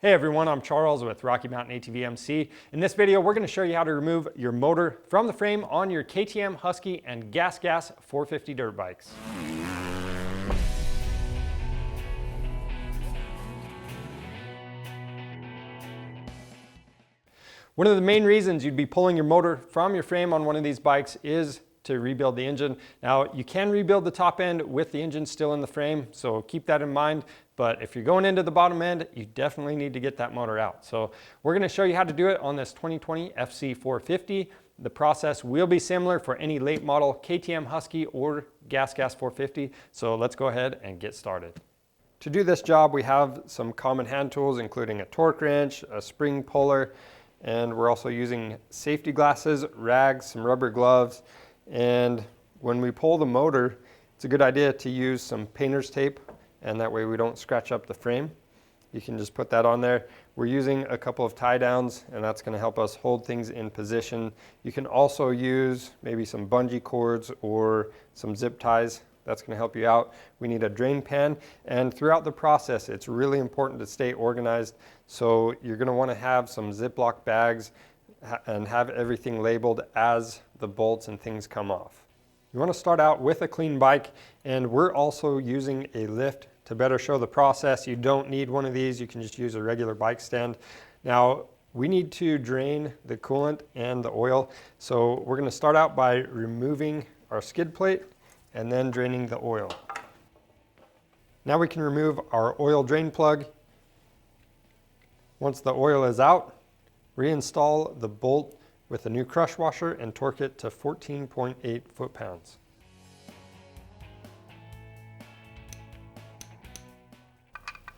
Hey everyone, I'm Charles with Rocky Mountain ATV MC. In this video, we're going to show you how to remove your motor from the frame on your KTM, Husky, and Gas 450 dirt bikes. One of the main reasons you'd be pulling your motor from your frame on one of these bikes is to rebuild the engine. Now, you can rebuild the top end with the engine still in the frame, so keep that in mind. But if you're going into the bottom end, you definitely need to get that motor out. So we're going to show you how to do it on this 2020 FC450. The process will be similar for any late model KTM Husky or Gas 450. So let's go ahead and get started. To do this job, we have some common hand tools, including a torque wrench, a spring puller, and we're also using safety glasses, rags, some rubber gloves. And when we pull the motor, it's a good idea to use some painter's tape, and that way we don't scratch up the frame. You can just put that on there. We're using a couple of tie downs, and that's going to help us hold things in position. You can also use maybe some bungee cords or some zip ties. That's going to help you out. We need a drain pan, and throughout the process, it's really important to stay organized. So you're going to want to have some Ziploc bags and have everything labeled as the bolts and things come off. You want to start out with a clean bike, and we're also using a lift to better show the process. You don't need one of these, you can just use a regular bike stand. Now, we need to drain the coolant and the oil, so we're going to start out by removing our skid plate and then draining the oil. Now we can remove our oil drain plug. Once the oil is out, reinstall the bolt with a new crush washer and torque it to 14.8 foot-pounds.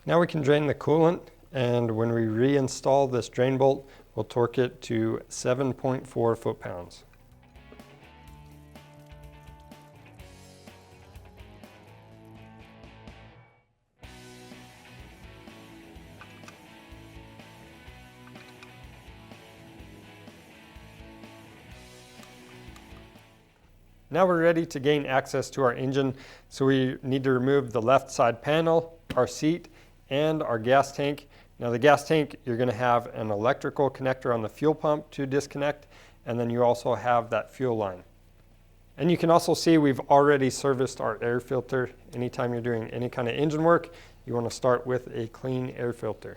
Now we can drain the coolant, and when we reinstall this drain bolt, we'll torque it to 7.4 foot-pounds. Now we're ready to gain access to our engine, so we need to remove the left side panel, our seat, and our gas tank. Now the gas tank, you're going to have an electrical connector on the fuel pump to disconnect, and then you also have that fuel line. And you can also see we've already serviced our air filter. Anytime you're doing any kind of engine work, you want to start with a clean air filter.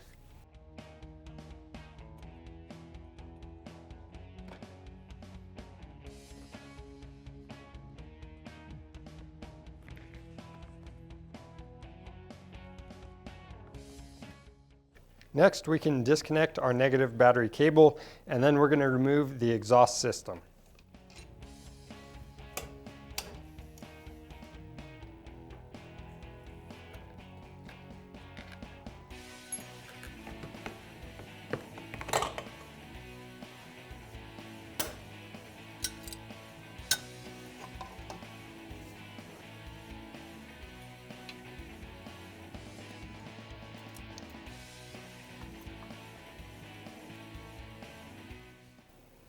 Next, we can disconnect our negative battery cable, and then we're going to remove the exhaust system.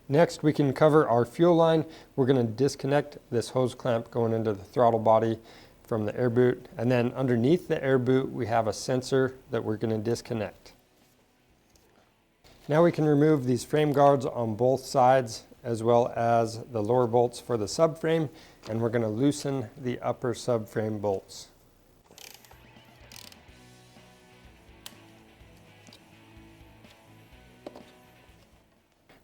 Next, we can cover our fuel line. We're going to disconnect this hose clamp going into the throttle body from the air boot. And then underneath the air boot, we have a sensor that we're going to disconnect. Now we can remove these frame guards on both sides, as well as the lower bolts for the subframe. And we're going to loosen the upper subframe bolts.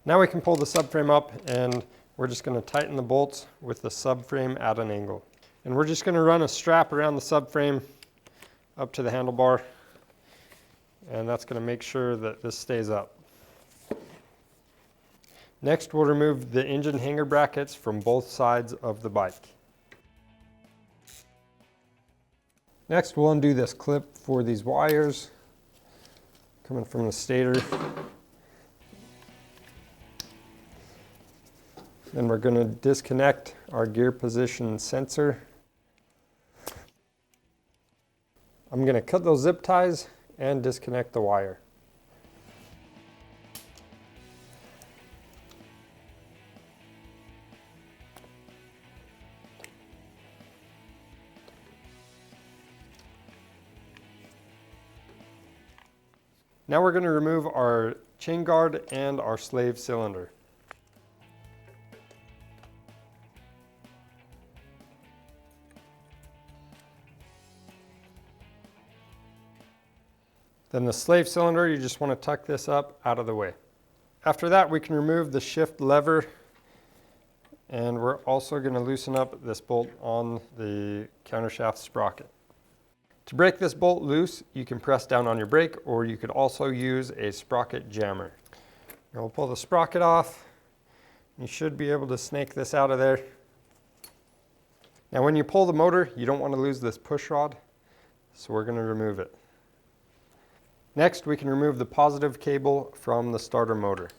Now we can pull the subframe up, and we're just going to tighten the bolts with the subframe at an angle. And we're just going to run a strap around the subframe up to the handlebar, and that's going to make sure that this stays up. Next, we'll remove the engine hanger brackets from both sides of the bike. Next, we'll undo this clip for these wires coming from the stator. Then we're going to disconnect our gear position sensor. I'm going to cut those zip ties and disconnect the wire. Now we're going to remove our chain guard and our slave cylinder. Then the slave cylinder, you just want to tuck this up out of the way. After that, we can remove the shift lever, and we're also going to loosen up this bolt on the countershaft sprocket. To break this bolt loose, you can press down on your brake, or you could also use a sprocket jammer. Now we'll pull the sprocket off. You should be able to snake this out of there. Now when you pull the motor, you don't want to lose this push rod, so we're going to remove it. Next, we can remove the positive cable from the starter motor.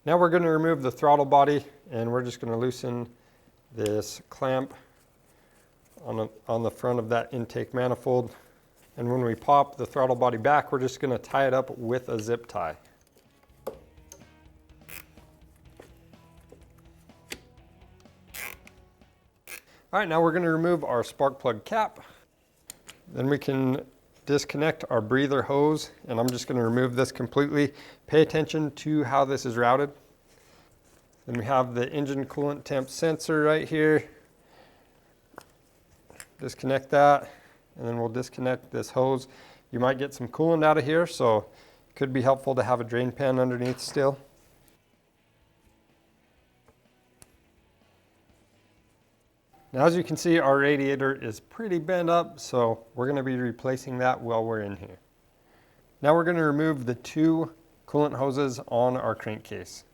Now we're going to remove the throttle body, and we're just going to loosen this clamp on the front of that intake manifold. And when we pop the throttle body back, we're just going to tie it up with a zip tie. All right, now we're going to remove our spark plug cap. Then we can disconnect our breather hose, and I'm just going to remove this completely. Pay attention to how this is routed. Then we have the engine coolant temp sensor right here. Disconnect that, and then we'll disconnect this hose. You might get some coolant out of here, so it could be helpful to have a drain pan underneath still. Now, as you can see, our radiator is pretty bent up, so we're going to be replacing that while we're in here. Now we're going to remove the two coolant hoses on our crankcase.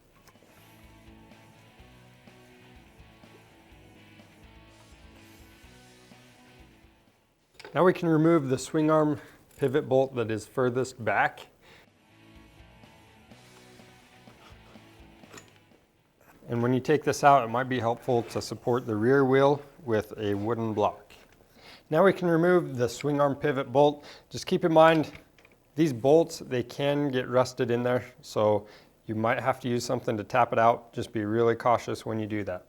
Now we can remove the swing arm pivot bolt that is furthest back. And when you take this out, it might be helpful to support the rear wheel with a wooden block. Now we can remove the swing arm pivot bolt. Just keep in mind, these bolts, they can get rusted in there, so you might have to use something to tap it out. Just be really cautious when you do that.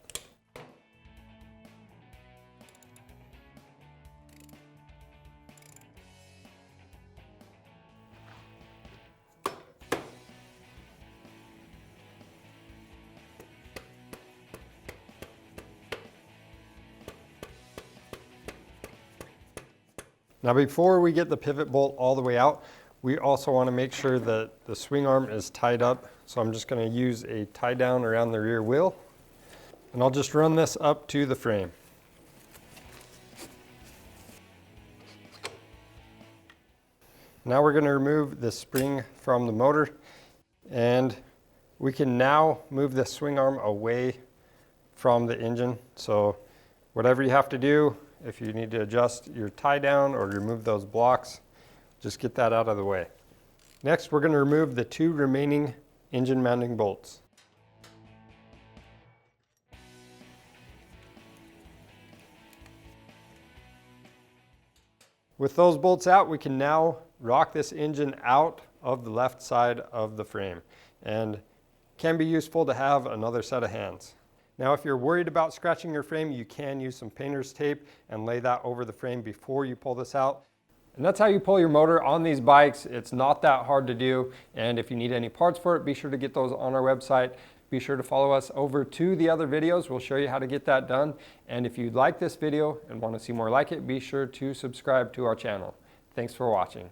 Now before we get the pivot bolt all the way out, we also want to make sure that the swing arm is tied up. So I'm just going to use a tie down around the rear wheel, and I'll just run this up to the frame. Now we're going to remove the spring from the motor, and we can now move the swing arm away from the engine. So whatever you have to do, if you need to adjust your tie down or remove those blocks, just get that out of the way. Next, we're going to remove the two remaining engine mounting bolts. With those bolts out, we can now rock this engine out of the left side of the frame, and can be useful to have another set of hands. Now, if you're worried about scratching your frame, you can use some painter's tape and lay that over the frame before you pull this out. And that's how you pull your motor on these bikes. It's not that hard to do. And if you need any parts for it, be sure to get those on our website. Be sure to follow us over to the other videos. We'll show you how to get that done. And if you like this video and want to see more like it, be sure to subscribe to our channel. Thanks for watching.